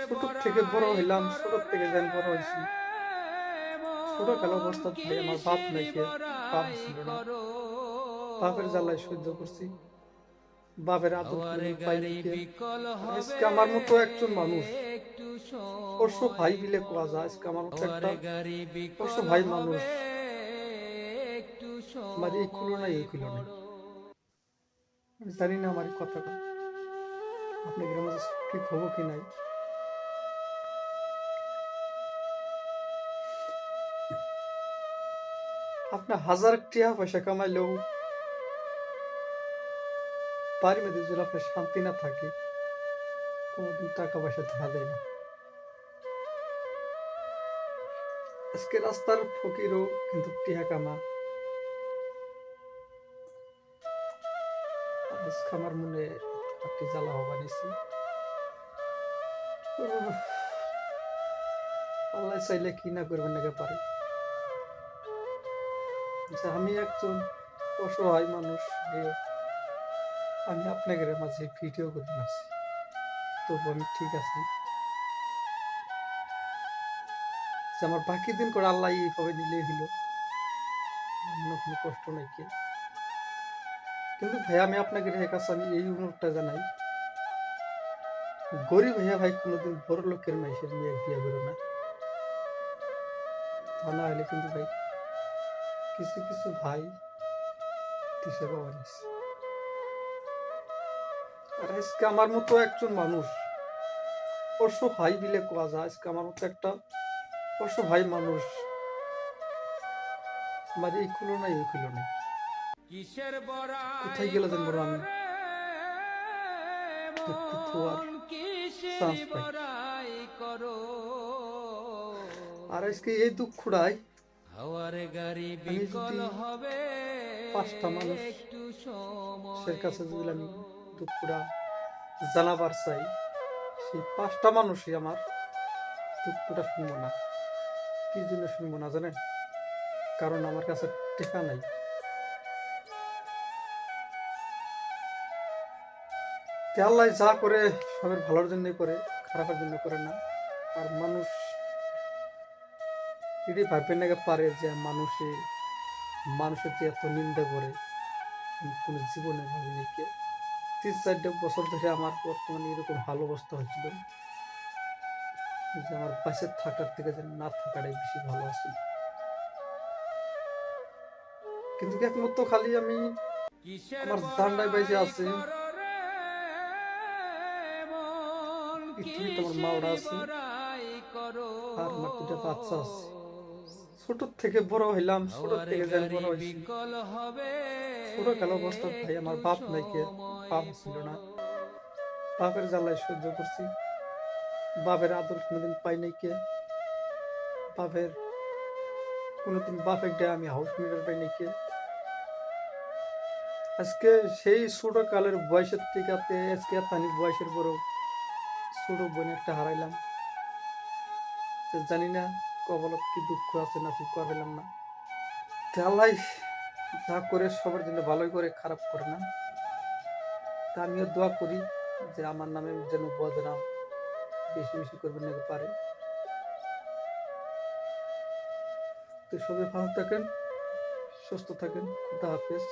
ছোট থেকে বড় হইলাম, ছোট থেকে যেন বড় হয়েছি। ছোট কাল অবস্থা ভাই আমার বাপ নাই, কে বাপ ছিল না। বাপের জ্বালায় সহ্য করছি, বাপের আদর কোনোদিন পাইনি। কে আজকে আমার মতো একজন মানুষ অসহায় বিলে কোয়া যায়, আজকে আমার মতো একটা অসহায় মানুষ আমার এই খুলো নাই, ওই খুলো নাই। আমি জানি না আমার এই কথাটা আপনাদের মাঝে ঠিক হবো কি নাই। আপনি হাজার টাকা পয়সা কামাইলেও বাড়ির মধ্যে যদি আপনার শান্তি না থাকে, কোনোদিন টাকা পয়সা দেখা দেয় না। আজকে রাস্তার ফকিরও কিন্তু টিহা কামা। আজকে আমার মনে একটি জ্বালা বানিয়েছি। আল্লাহ চাইলে কি না করবেন নাকি পারে, যে আমি একজন অসহায় মানুষ, আমি আপনাদের মাঝে ভিডিও করে আসছি, তবু আমি ঠিক আছি। যে আমার বাকি দিন করে আল্লাহ এইভাবে নিলে হইল, অন্য কোনো কষ্ট নাই। কে কিন্তু ভাই আমি আপনাকে কাছে আমি এই অনুরোধটা জানাই, গরিব ভাইয়া ভাই কোনোদিন বড় লোকের মাইসের মেয়ে বিয়ে করো না। তা না হলে কিন্তু ভাই কিছু কিছু ভাই দিশে পাওয়া নিচ্ছে। আর আজকে আমার মতো একজন মানুষ অসহায় বিলে কোয়া যায়, আজকে আমার মতো একটা অসহায় মানুষ আমার এই খুলো নাই, ওই খুলো নাই। কোথায় গেলে যেন বড় আমি চান্স পাই। আর আজকে এই দুঃখটাই আমি যদি 5টা মানুষের কাছে যদি আমি দুঃখটা জানাবার চাই, সেই 5টা মানুষই আমার দুঃখটা শুনবো না। কি জন্য শুনবো না জানেন? কারণ আমার কাছে টেকা নাই। আল্লাহ যা করে সবের ভালোর জন্য করে, খারাপের জন্য করে না। আর মানুষ এটি ভাববেন না পারে যে মানুষের যে এত নিন্দা করে, কোনো জীবনে ভাবিনি। কে 3-4টা বছর ধরে আমার বর্তমানে এরকম ভালো অবস্থা হচ্ছিল যে আমার পাশে থাকার থেকে যেন না থাকাটাই বেশি ভালো আছে। কিন্তু একমাত্র খালি আমি আমার জানটাই বাইজে আছে, পৃথিবীতে আমার মা ওরা আছে আর আমার 2টা বাচ্চা আছে। ছোট থেকে বড় হইলাম, ছোট থেকে যেন বড় হয়েছি। ছোট কাল অবস্থা ভাই আমার বাপ নাই, কে বাপ ছিল না। বাপের জ্বালায় সহ্য করছি, বাপের আদর কোনোদিন পাই নাই। কে কোনোদিন বাপের ডে আমি হাউস মিটার পাই নাই। কে আজকে সেই ছোট কালের বয়সের থেকে আজকে তানি বয়সের বড় ছোট বোন একটা হারাইলাম। জানি না কপালত কি দুঃখ আছে না পেলাম না। আল্লাহ যা করে সবার জন্য ভালোই করে, খারাপ করে না। তা আমিও দোয়া করি যে আমার নামে যেন বদনাম বেশি বেশি করবেন না পারে। তো সবাই ভালো থাকেন, সুস্থ থাকেন। খুদা হাফেজ।